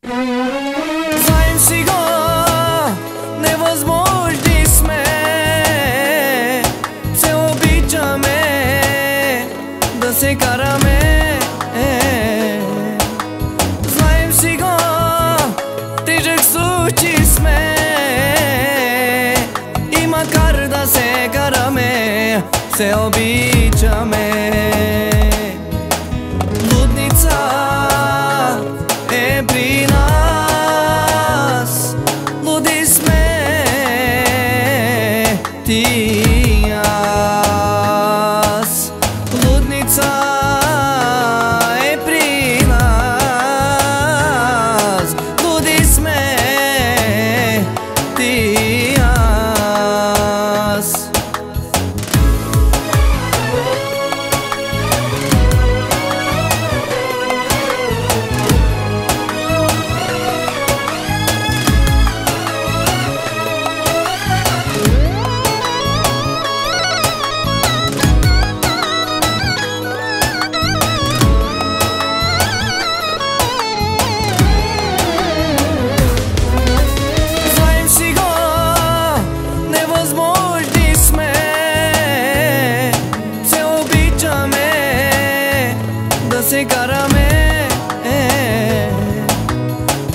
Знаем си го, невъзможни сме, се обичаме да се караме. Знаем си го, тежък случай сме и макар да се караме, се обичаме. Лудница е при нас, луди сме ти и аз. Лудница е при нас, луди сме ти и аз. Се караме,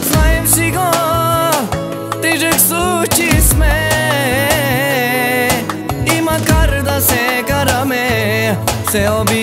знаем си го, тежък случай сме и макар да се караме, се обичаме.